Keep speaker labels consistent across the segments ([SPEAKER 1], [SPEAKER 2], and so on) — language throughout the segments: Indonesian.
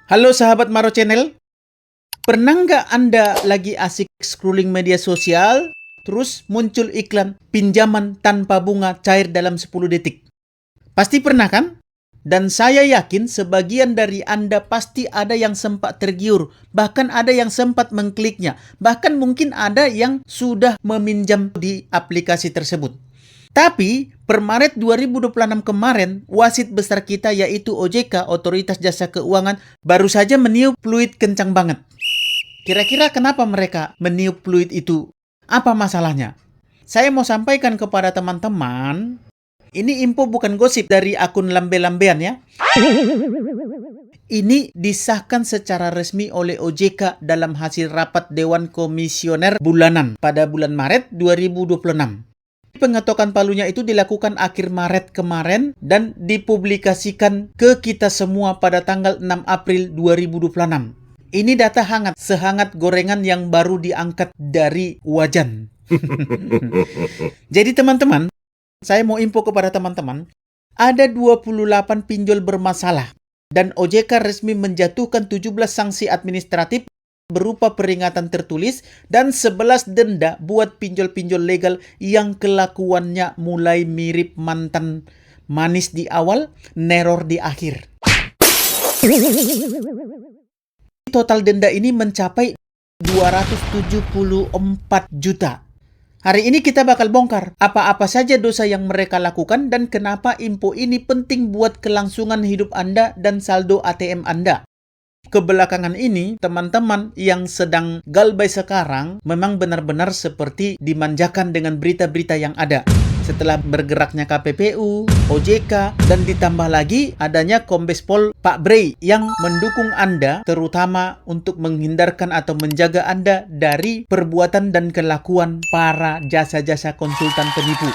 [SPEAKER 1] Halo sahabat Maro Channel, pernah nggak Anda lagi asik scrolling media sosial, terus muncul iklan pinjaman tanpa bunga cair dalam 10 detik? Pasti pernah kan? Dan saya yakin sebagian dari Anda pasti ada yang sempat tergiur, bahkan ada yang sempat mengkliknya, bahkan mungkin ada yang sudah meminjam di aplikasi tersebut. Tapi, per Maret 2026 kemarin, wasit besar kita yaitu OJK, Otoritas Jasa Keuangan, baru saja meniup fluid kencang banget. Kira-kira kenapa mereka meniup fluid itu? Apa masalahnya? Saya mau sampaikan kepada teman-teman, ini info bukan gosip dari akun lambe-lambean ya. Ini disahkan secara resmi oleh OJK dalam hasil rapat Dewan Komisioner bulanan pada bulan Maret 2026. Pengetokan palunya itu dilakukan akhir Maret kemarin dan dipublikasikan ke kita semua pada tanggal 6 April 2026. Ini data hangat, sehangat gorengan yang baru diangkat dari wajan. Jadi teman-teman, saya mau info kepada teman-teman, ada 28 pinjol bermasalah dan OJK resmi menjatuhkan 17 sanksi administratif berupa peringatan tertulis dan 11 denda buat pinjol-pinjol legal yang kelakuannya mulai mirip mantan manis di awal, neror di akhir. Total denda ini mencapai 274 juta. Hari ini kita bakal bongkar apa-apa saja dosa yang mereka lakukan dan kenapa info ini penting buat kelangsungan hidup Anda dan saldo ATM Anda. Kebelakangan ini, teman-teman yang sedang galbay sekarang memang benar-benar seperti dimanjakan dengan berita-berita yang ada. Setelah bergeraknya KPPU, OJK, dan ditambah lagi adanya Kombes Pol Pak Brey yang mendukung Anda, terutama untuk menghindarkan atau menjaga Anda dari perbuatan dan kelakuan para jasa-jasa konsultan penipu.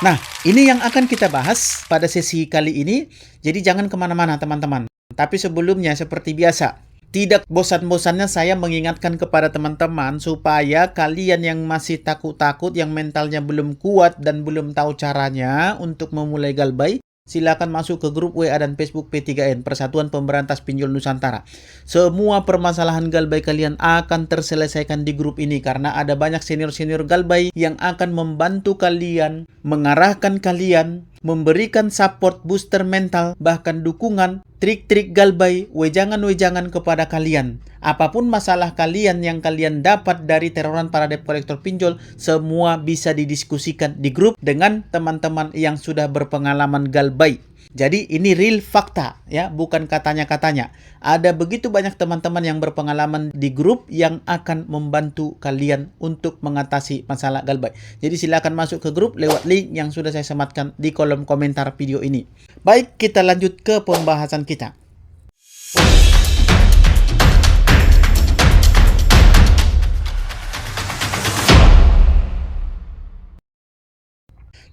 [SPEAKER 1] Nah, ini yang akan kita bahas pada sesi kali ini, jadi jangan kemana-mana teman-teman. Tapi sebelumnya seperti biasa, tidak bosan-bosannya saya mengingatkan kepada teman-teman supaya kalian yang masih takut-takut, yang mentalnya belum kuat dan belum tahu caranya untuk memulai galbay, silakan masuk ke grup WA dan Facebook P3N, Persatuan Pemberantas Pinjol Nusantara. Semua permasalahan galbay kalian akan terselesaikan di grup ini karena ada banyak senior-senior galbay yang akan membantu kalian, mengarahkan kalian, memberikan support booster mental, bahkan dukungan, trik-trik galbay, wejangan-wejangan kepada kalian. Apapun masalah kalian yang kalian dapat dari teroran para debt collector pinjol, semua bisa didiskusikan di grup dengan teman-teman yang sudah berpengalaman galbay. Jadi ini real fakta ya, bukan katanya-katanya. Ada begitu banyak teman-teman yang berpengalaman di grup yang akan membantu kalian untuk mengatasi masalah galbay. Jadi silakan masuk ke grup lewat link yang sudah saya sematkan di kolom komentar video ini. Baik, kita lanjut ke pembahasan kita.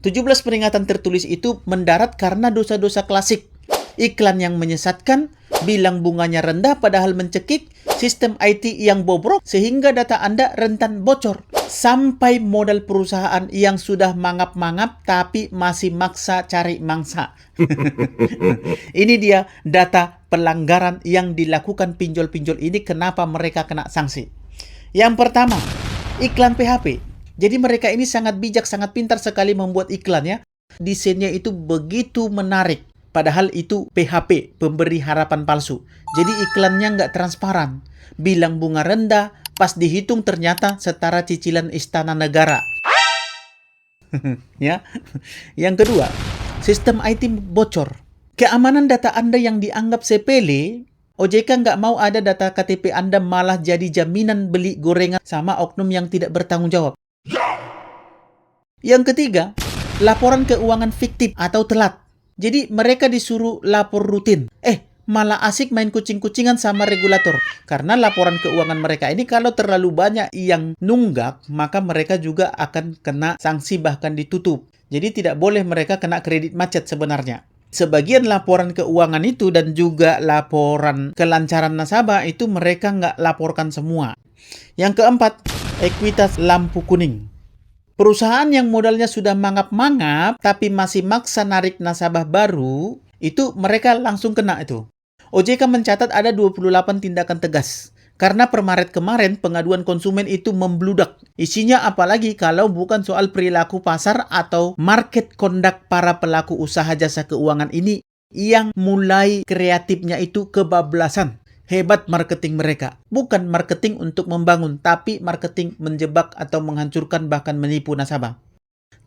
[SPEAKER 1] "17 peringatan tertulis itu mendarat karena dosa-dosa klasik. Iklan yang menyesatkan, bilang bunganya rendah padahal mencekik, sistem IT yang bobrok sehingga data Anda rentan bocor, sampai modal perusahaan yang sudah mangap-mangap tapi masih maksa cari mangsa." Ini dia data pelanggaran yang dilakukan pinjol-pinjol ini, kenapa mereka kena sanksi. Yang pertama, iklan PHP. Jadi mereka ini sangat bijak, sangat pintar sekali membuat iklan ya. Desainnya itu begitu menarik. Padahal itu PHP, pemberi harapan palsu. Jadi iklannya nggak transparan. Bilang bunga rendah, pas dihitung ternyata setara cicilan istana negara. Ya. Yang kedua, sistem IT bocor. Keamanan data Anda yang dianggap sepele, OJK nggak mau ada data KTP Anda malah jadi jaminan beli gorengan sama oknum yang tidak bertanggung jawab. Yang ketiga, laporan keuangan fiktif atau telat. Jadi mereka disuruh lapor rutin. Malah asik main kucing-kucingan sama regulator. Karena laporan keuangan mereka ini kalau terlalu banyak yang nunggak, maka mereka juga akan kena sanksi bahkan ditutup. Jadi tidak boleh mereka kena kredit macet sebenarnya. Sebagian laporan keuangan itu dan juga laporan kelancaran nasabah itu mereka nggak laporkan semua. Yang keempat, ekuitas lampu kuning. Perusahaan yang modalnya sudah mangap-mangap tapi masih maksa narik nasabah baru, itu mereka langsung kena itu. OJK mencatat ada 28 tindakan tegas. Karena per Maret kemarin, pengaduan konsumen itu membludak. Isinya apalagi kalau bukan soal perilaku pasar atau market conduct para pelaku usaha jasa keuangan ini yang mulai kreatifnya itu kebablasan. Hebat marketing mereka. Bukan marketing untuk membangun, tapi marketing menjebak atau menghancurkan bahkan menipu nasabah.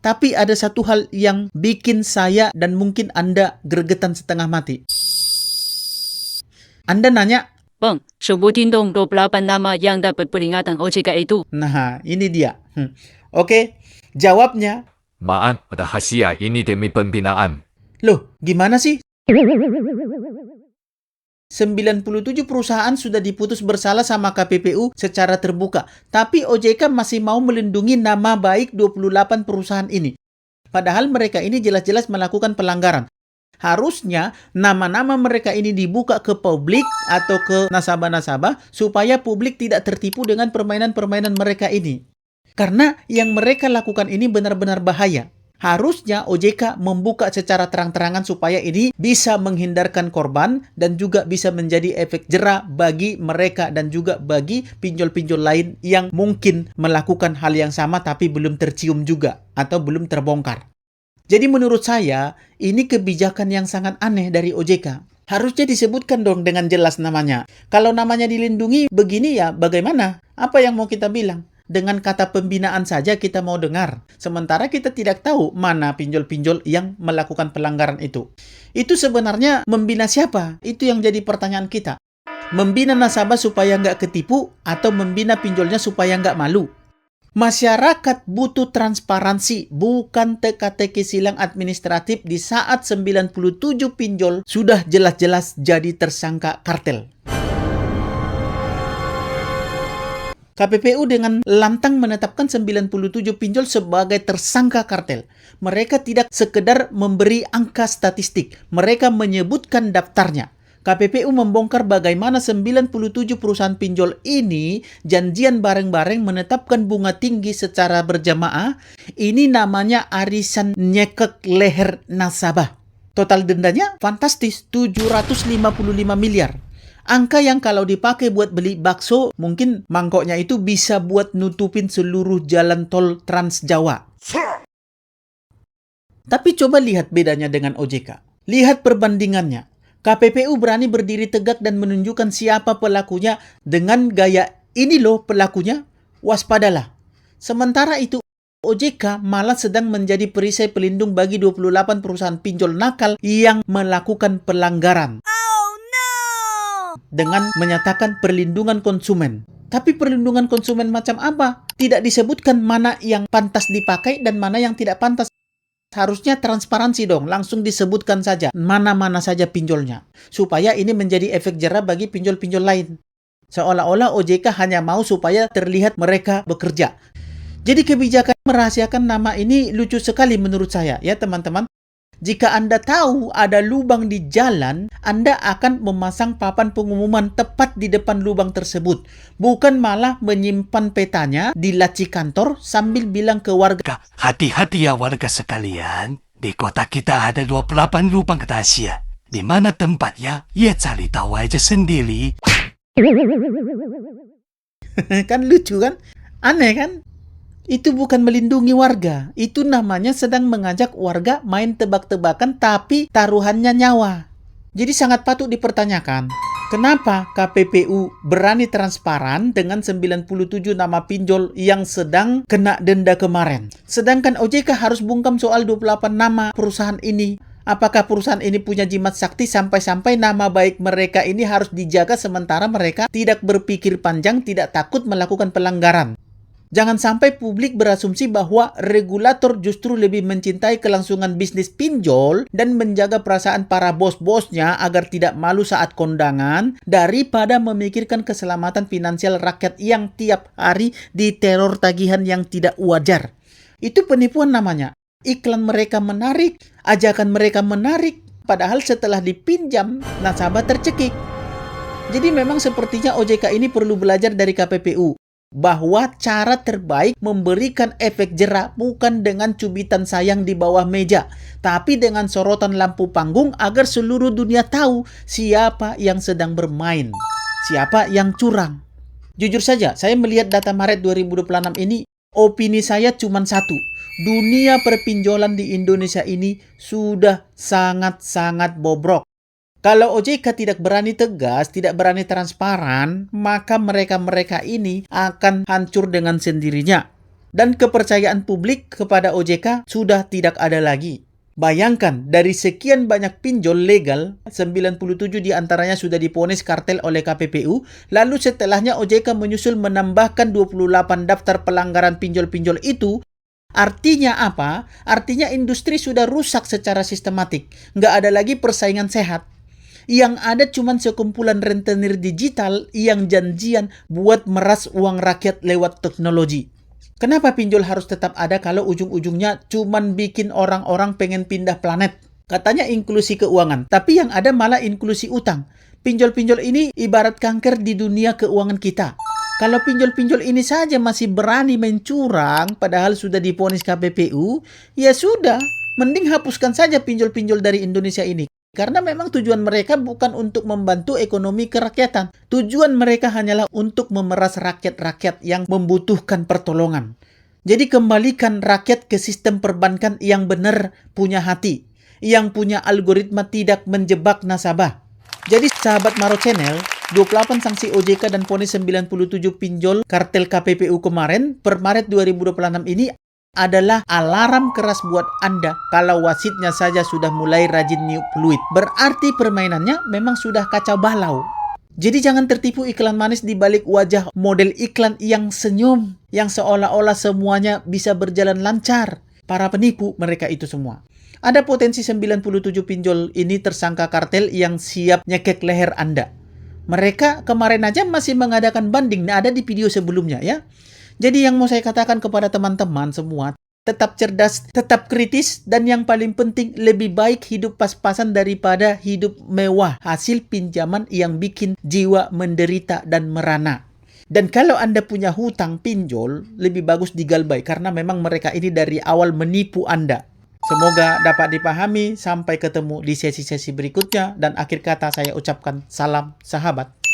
[SPEAKER 1] Tapi ada satu hal yang bikin saya dan mungkin Anda gregetan setengah mati. Anda nanya,
[SPEAKER 2] Bang, sebutin dong 28 nama yang dapat peringatan OJK itu.
[SPEAKER 1] nah ini dia. Oke, jawabnya,
[SPEAKER 3] Maaf, rahasia ini demi pembinaan.
[SPEAKER 1] loh gimana sih? 97 perusahaan sudah diputus bersalah sama KPPU secara terbuka. Tapi OJK masih mau melindungi nama baik 28 perusahaan ini. Padahal mereka ini jelas-jelas melakukan pelanggaran. Harusnya nama-nama mereka ini dibuka ke publik atau ke nasabah-nasabah supaya publik tidak tertipu dengan permainan-permainan mereka ini. Karena yang mereka lakukan ini benar-benar bahaya. Harusnya OJK membuka secara terang-terangan supaya ini bisa menghindarkan korban dan juga bisa menjadi efek jera bagi mereka dan juga bagi pinjol-pinjol lain yang mungkin melakukan hal yang sama tapi belum tercium juga atau belum terbongkar. Jadi menurut saya, ini kebijakan yang sangat aneh dari OJK. Harusnya disebutkan dong dengan jelas namanya. Kalau namanya dilindungi begini ya bagaimana? Apa yang mau kita bilang? Dengan kata pembinaan saja kita mau dengar. Sementara kita tidak tahu mana pinjol-pinjol yang melakukan pelanggaran itu. Itu sebenarnya membina siapa? Itu yang jadi pertanyaan kita. Membina nasabah supaya nggak ketipu atau membina pinjolnya supaya nggak malu? Masyarakat butuh transparansi, bukan teka-teki silang administratif di saat 97 pinjol sudah jelas-jelas jadi tersangka kartel. KPPU dengan lantang menetapkan 97 pinjol sebagai tersangka kartel. Mereka tidak sekedar memberi angka statistik, mereka menyebutkan daftarnya. KPPU membongkar bagaimana 97 perusahaan pinjol ini janjian bareng-bareng menetapkan bunga tinggi secara berjamaah. Ini namanya arisan nyekek leher nasabah. Total dendanya fantastis, 755 miliar. Angka yang kalau dipakai buat beli bakso, mungkin mangkoknya itu bisa buat nutupin seluruh jalan tol Trans Jawa. Tapi coba lihat bedanya dengan OJK. Lihat perbandingannya. KPPU berani berdiri tegak dan menunjukkan siapa pelakunya dengan gaya, ini loh pelakunya, waspadalah. Sementara itu, OJK malah sedang menjadi perisai pelindung bagi 28 perusahaan pinjol nakal yang melakukan pelanggaran. Dengan menyatakan perlindungan konsumen. Tapi perlindungan konsumen macam apa? Tidak disebutkan mana yang pantas dipakai dan mana yang tidak pantas. Harusnya transparansi dong, langsung disebutkan saja mana-mana saja pinjolnya. Supaya ini menjadi efek jera bagi pinjol-pinjol lain. Seolah-olah OJK hanya mau supaya terlihat mereka bekerja. Jadi kebijakan merahasiakan nama ini lucu sekali menurut saya ya teman-teman. Jika Anda tahu ada lubang di jalan, Anda akan memasang papan pengumuman tepat di depan lubang tersebut. Bukan malah menyimpan petanya di laci kantor sambil bilang ke warga,
[SPEAKER 4] hati-hati ya warga sekalian. Di kota kita ada 28 lubang rahasia. Di mana tempatnya? Ya cari tahu aja sendiri.
[SPEAKER 1] Kan lucu kan? Aneh kan? Itu bukan melindungi warga. Itu namanya sedang mengajak warga main tebak-tebakan tapi taruhannya nyawa. Jadi sangat patut dipertanyakan. Kenapa KPPU berani transparan dengan 97 nama pinjol yang sedang kena denda kemarin? Sedangkan OJK harus bungkam soal 28 nama perusahaan ini. Apakah perusahaan ini punya jimat sakti sampai-sampai nama baik mereka ini harus dijaga sementara mereka tidak berpikir panjang, tidak takut melakukan pelanggaran? Jangan sampai publik berasumsi bahwa regulator justru lebih mencintai kelangsungan bisnis pinjol dan menjaga perasaan para bos-bosnya agar tidak malu saat kondangan daripada memikirkan keselamatan finansial rakyat yang tiap hari diteror tagihan yang tidak wajar. Itu penipuan namanya. Iklan mereka menarik, ajakan mereka menarik, padahal setelah dipinjam, nasabah tercekik. Jadi memang sepertinya OJK ini perlu belajar dari KPPU. bahwa cara terbaik memberikan efek jera bukan dengan cubitan sayang di bawah meja, tapi dengan sorotan lampu panggung agar seluruh dunia tahu siapa yang sedang bermain, siapa yang curang. Jujur saja, saya melihat data Maret 2026 ini, opini saya cuma satu. Dunia perpinjolan di Indonesia ini sudah sangat-sangat bobrok. Kalau OJK tidak berani tegas, tidak berani transparan, maka mereka-mereka ini akan hancur dengan sendirinya. Dan kepercayaan publik kepada OJK sudah tidak ada lagi. Bayangkan, dari sekian banyak pinjol legal, 97 diantaranya sudah divonis kartel oleh KPPU, lalu setelahnya OJK menyusul menambahkan 28 daftar pelanggaran pinjol-pinjol itu. Artinya apa? Artinya industri sudah rusak secara sistematik. Nggak ada lagi persaingan sehat. Yang ada cuma sekumpulan rentenir digital yang janjian buat meras uang rakyat lewat teknologi. Kenapa pinjol harus tetap ada kalau ujung-ujungnya cuma bikin orang-orang pengen pindah planet? Katanya inklusi keuangan, tapi yang ada malah inklusi utang. Pinjol-pinjol ini ibarat kanker di dunia keuangan kita. Kalau pinjol-pinjol ini saja masih berani main curang, padahal sudah divonis KPPU, ya sudah, mending hapuskan saja pinjol-pinjol dari Indonesia ini. Karena memang tujuan mereka bukan untuk membantu ekonomi kerakyatan. Tujuan mereka hanyalah untuk memeras rakyat-rakyat yang membutuhkan pertolongan. Jadi kembalikan rakyat ke sistem perbankan yang benar, punya hati. Yang punya algoritma tidak menjebak nasabah. Jadi sahabat Maro Channel, 28 sanksi OJK dan vonis 97 pinjol kartel KPPU kemarin per Maret 2026 ini adalah alarm keras buat Anda kalau wasitnya saja sudah mulai rajin niup fluid. Berarti permainannya memang sudah kacau balau. Jadi jangan tertipu iklan manis di balik wajah model iklan yang senyum, yang seolah-olah semuanya bisa berjalan lancar. Para penipu mereka itu semua. Ada potensi 97 pinjol ini tersangka kartel yang siap nyekek leher Anda. Mereka kemarin aja masih mengadakan banding, ada di video sebelumnya ya. Jadi yang mau saya katakan kepada teman-teman semua, tetap cerdas, tetap kritis, dan yang paling penting lebih baik hidup pas-pasan daripada hidup mewah hasil pinjaman yang bikin jiwa menderita dan merana. Dan kalau Anda punya hutang pinjol, lebih bagus digalbay karena memang mereka ini dari awal menipu Anda. Semoga dapat dipahami. Sampai ketemu di sesi-sesi berikutnya, dan akhir kata saya ucapkan salam sahabat.